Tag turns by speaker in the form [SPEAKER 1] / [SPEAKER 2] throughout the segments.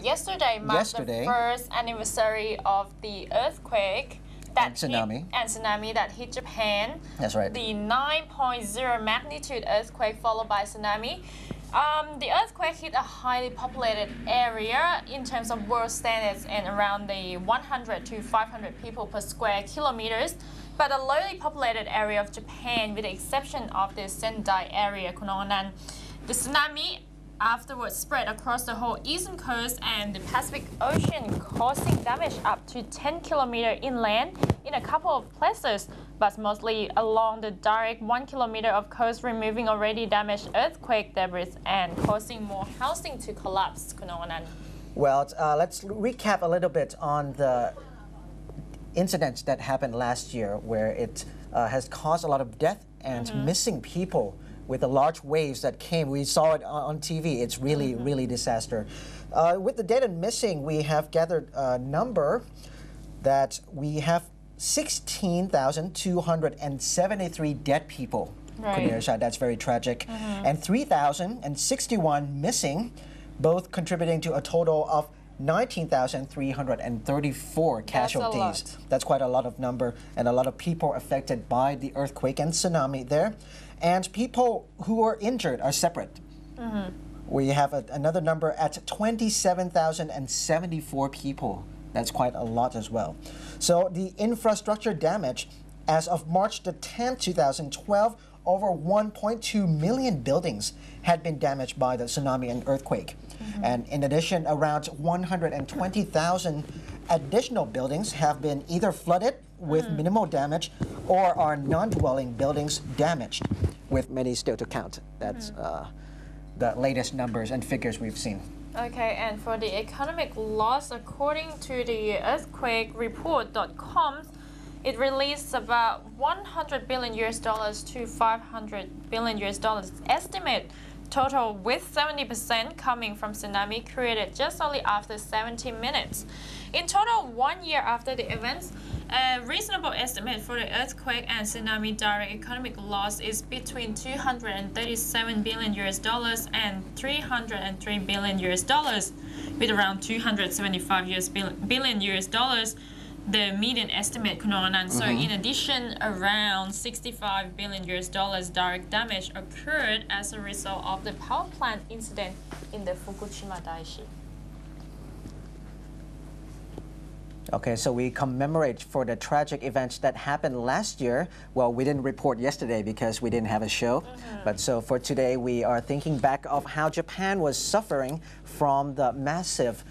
[SPEAKER 1] Yesterday marked the first anniversary of the earthquake and tsunami that hit Japan.
[SPEAKER 2] That's right.
[SPEAKER 1] The 9.0 magnitude earthquake followed by tsunami. The earthquake hit a highly populated area in terms of world standards and around the 100 to 500 people per square kilometers. But a lowly populated area of Japan, with the exception of the Sendai area, Kunonan. The tsunami afterwards spread across the whole eastern coast and the Pacific Ocean, causing damage up to 10 kilometers inland in a couple of places, but mostly along the direct 1 kilometer of coast, removing already damaged earthquake debris and causing more housing to collapse.
[SPEAKER 2] Well, let's recap a little bit on the incidents that happened last year, where it has caused a lot of death and missing people. With the large waves that came, we saw it on TV. It's really, really disaster. With the dead and missing, we have gathered a number that we have 16,273 dead people.
[SPEAKER 1] Right.
[SPEAKER 2] That's very tragic. And 3,061 missing, both contributing to a total of 19,334 casualties. That's quite a lot of number, and a lot of people affected by the earthquake and tsunami there. And people who are injured are separate. We have another number at 27,074 people. That's quite a lot as well. So the infrastructure damage, as of March the 10th, 2012, over 1.2 million buildings had been damaged by the tsunami and earthquake. And in addition, around 120,000 additional buildings have been either flooded with minimal damage or are non-dwelling buildings damaged, with many still to count. That's the latest numbers and figures we've seen.
[SPEAKER 1] Okay, and for the economic loss, according to the earthquakereport.com, it released about $100 billion to $500 billion estimate total, with 70% coming from tsunami created just only after 70 minutes. In total, 1 year after the events, a reasonable estimate for the earthquake and tsunami direct economic loss is between $237 billion and $303 billion, with around $275 billion the median estimate. So in addition, around $65 billion direct damage occurred as a result of the power plant incident in the Fukushima Daiichi.
[SPEAKER 2] Okay, so we commemorate for the tragic events that happened last year. Well, we didn't report yesterday because we didn't have a show. But so for today, we are thinking back of how Japan was suffering from the massive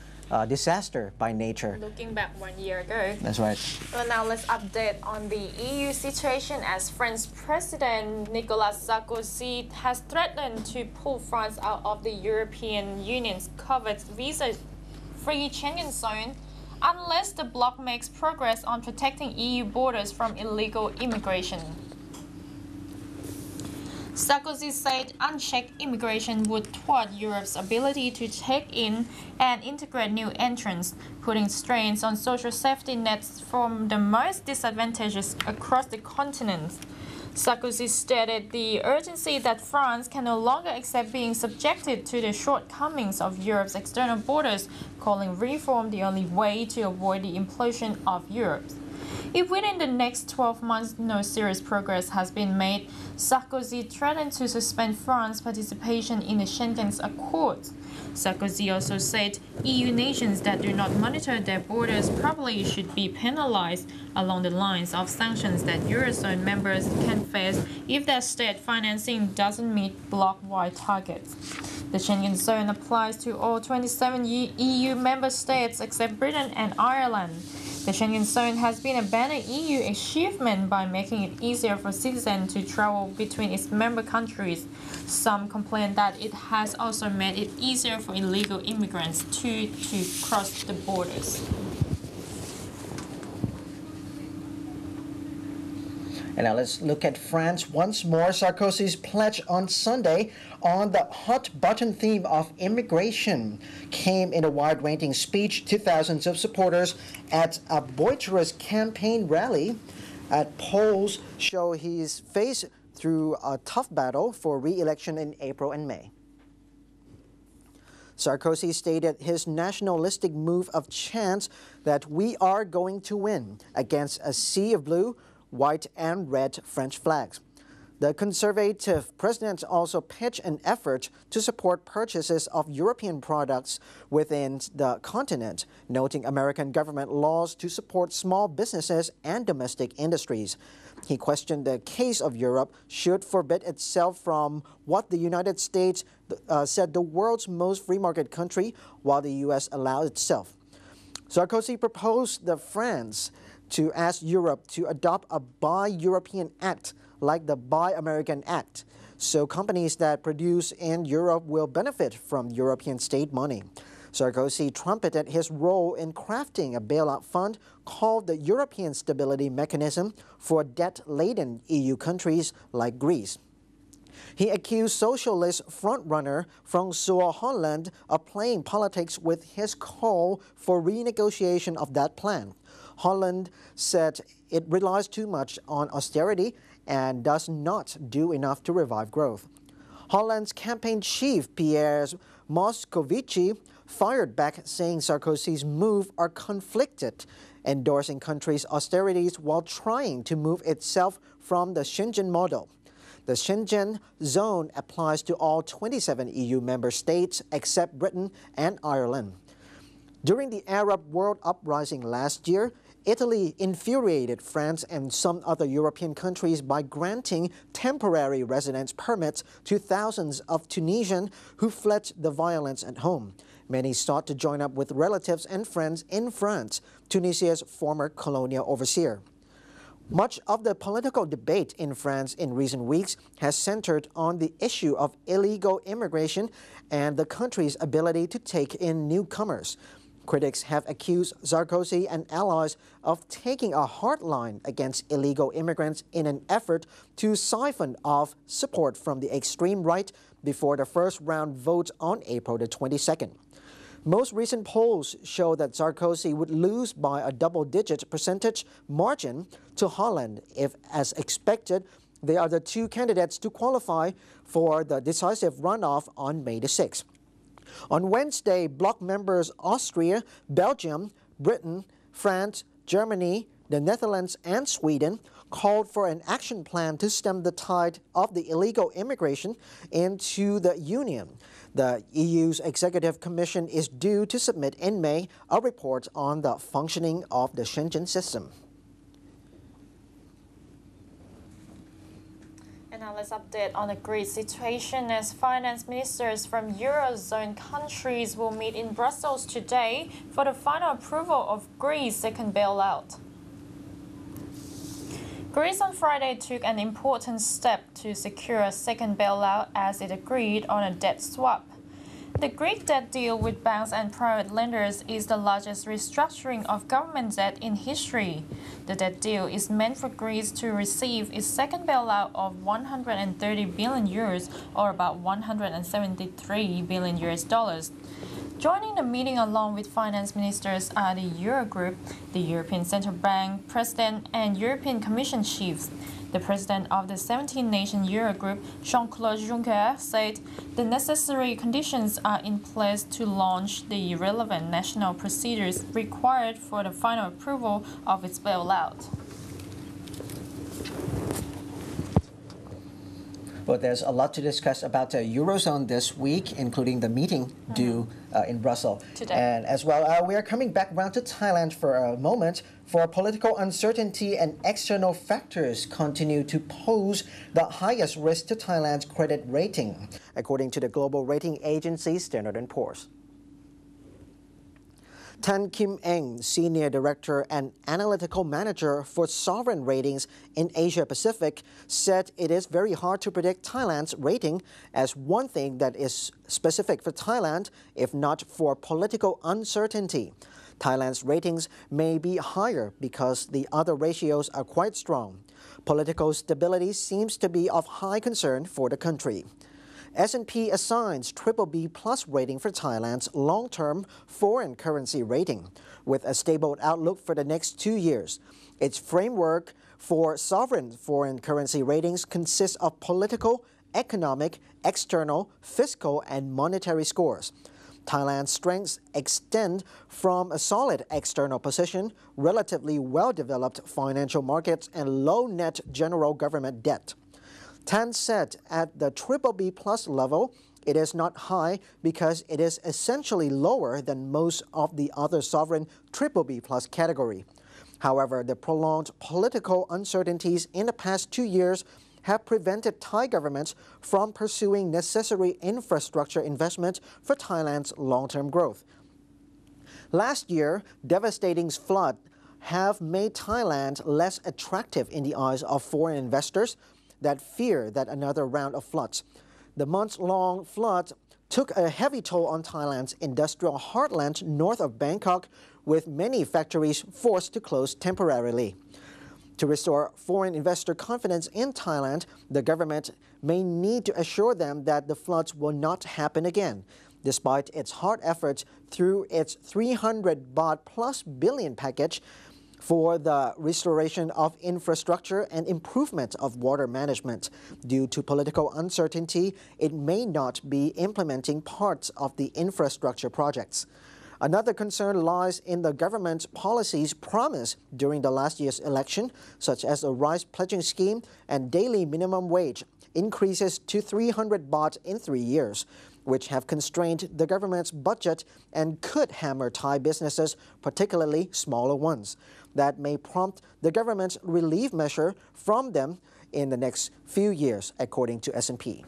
[SPEAKER 2] disaster by nature.
[SPEAKER 1] Looking back 1 year ago.
[SPEAKER 2] That's right.
[SPEAKER 1] Well, now let's update on the EU situation, as French President Nicolas Sarkozy has threatened to pull France out of the European Union's covered visa-free Schengen zone unless the bloc makes progress on protecting EU borders from illegal immigration. Sarkozy said unchecked immigration would thwart Europe's ability to take in and integrate new entrants, putting strains on social safety nets from the most disadvantaged across the continent. Sarkozy stated the urgency that France can no longer accept being subjected to the shortcomings of Europe's external borders, calling reform the only way to avoid the implosion of Europe. If within the next 12 months no serious progress has been made, Sarkozy threatened to suspend France's participation in the Schengen Accords. Sarkozy also said EU nations that do not monitor their borders properly should be penalized along the lines of sanctions that Eurozone members can face if their state financing doesn't meet bloc-wide targets. The Schengen zone applies to all 27 EU member states except Britain and Ireland. The Schengen zone has been a banner EU achievement by making it easier for citizens to travel between its member countries. Some complain that it has also made it easier for illegal immigrants to cross the borders.
[SPEAKER 2] And now let's look at France once more. Sarkozy's pledge on Sunday on the hot-button theme of immigration came in a wide-ranging speech to thousands of supporters at a boisterous campaign rally. Polls show he's faced through a tough battle for re-election in April and May. Sarkozy stated his nationalistic move of chance that we are going to win against a sea of blue, white and red French flags. The conservative president also pitched an effort to support purchases of European products within the continent, noting American government laws to support small businesses and domestic industries. He questioned the case of Europe should forbid itself from what the United States said the world's most free market country, while the U.S. allowed itself. Sarkozy proposed the France to ask Europe to adopt a Buy European Act like the Buy American Act, so companies that produce in Europe will benefit from European state money. Sarkozy trumpeted his role in crafting a bailout fund called the European Stability Mechanism for debt-laden EU countries like Greece. He accused socialist frontrunner François Hollande of playing politics with his call for renegotiation of that plan. Hollande said it relies too much on austerity and does not do enough to revive growth. Hollande's campaign chief, Pierre Moscovici, fired back saying Sarkozy's moves are conflicted, endorsing countries' austerities while trying to move itself from the Schengen model. The Schengen zone applies to all 27 EU member states except Britain and Ireland. During the Arab World Uprising last year, Italy infuriated France and some other European countries by granting temporary residence permits to thousands of Tunisians who fled the violence at home. Many sought to join up with relatives and friends in France, Tunisia's former colonial overseer. Much of the political debate in France in recent weeks has centered on the issue of illegal immigration and the country's ability to take in newcomers. Critics have accused Sarkozy and allies of taking a hard line against illegal immigrants in an effort to siphon off support from the extreme right before the first round votes on April the 22nd. Most recent polls show that Sarkozy would lose by a double-digit percentage margin to Hollande if, as expected, they are the two candidates to qualify for the decisive runoff on May the 6th. On Wednesday, bloc members Austria, Belgium, Britain, France, Germany, the Netherlands and Sweden called for an action plan to stem the tide of the illegal immigration into the Union. The EU's Executive Commission is due to submit in May a report on the functioning of the Schengen system.
[SPEAKER 1] And now let's update on the Greece situation as finance ministers from Eurozone countries will meet in Brussels today for the final approval of Greece's second bailout. Greece on Friday took an important step to secure a second bailout as it agreed on a debt swap. The Greek debt deal with banks and private lenders is the largest restructuring of government debt in history. The debt deal is meant for Greece to receive its second bailout of 130 billion euros, or about 173 billion US dollars. Joining the meeting along with finance ministers are the Eurogroup, the European Central Bank President and European Commission chiefs. The president of the 17-nation Eurogroup, Jean-Claude Juncker, said the necessary conditions are in place to launch the relevant national procedures required for the final approval of its bailout.
[SPEAKER 2] Well, there's a lot to discuss about the Eurozone this week, including the meeting due in Brussels.
[SPEAKER 1] Today.
[SPEAKER 2] And as well, we are coming back round to Thailand for a moment. For political uncertainty and external factors continue to pose the highest risk to Thailand's credit rating, according to the global rating agency Standard & Poor's. Tan Kim Eng, Senior Director and Analytical Manager for Sovereign Ratings in Asia Pacific, said it is very hard to predict Thailand's rating, as one thing that is specific for Thailand, if not for political uncertainty. Thailand's ratings may be higher because the other ratios are quite strong. Political stability seems to be of high concern for the country. S&P assigns BBB+ rating for Thailand's long-term foreign currency rating, with a stable outlook for the next 2 years. Its framework for sovereign foreign currency ratings consists of political, economic, external, fiscal, and monetary scores. Thailand's strengths extend from a solid external position, relatively well-developed financial markets, and low net general government debt. Tan said at the BBB+ level, it is not high because it is essentially lower than most of the other sovereign BBB+ category. However, the prolonged political uncertainties in the past 2 years have prevented Thai governments from pursuing necessary infrastructure investment for Thailand's long-term growth. Last year, devastating floods have made Thailand less attractive in the eyes of foreign investors that fear that another round of floods. The months-long flood took a heavy toll on Thailand's industrial heartland north of Bangkok, with many factories forced to close temporarily. To restore foreign investor confidence in Thailand, the government may need to assure them that the floods will not happen again, despite its hard efforts through its 300 baht plus billion package for the restoration of infrastructure and improvement of water management. Due to political uncertainty, it may not be implementing parts of the infrastructure projects. Another concern lies in the government's policies promised during the last year's election, such as a rice pledging scheme and daily minimum wage increases to 300 baht in 3 years, which have constrained the government's budget and could hammer Thai businesses, particularly smaller ones. That may prompt the government's relief measure from them in the next few years, according to S&P.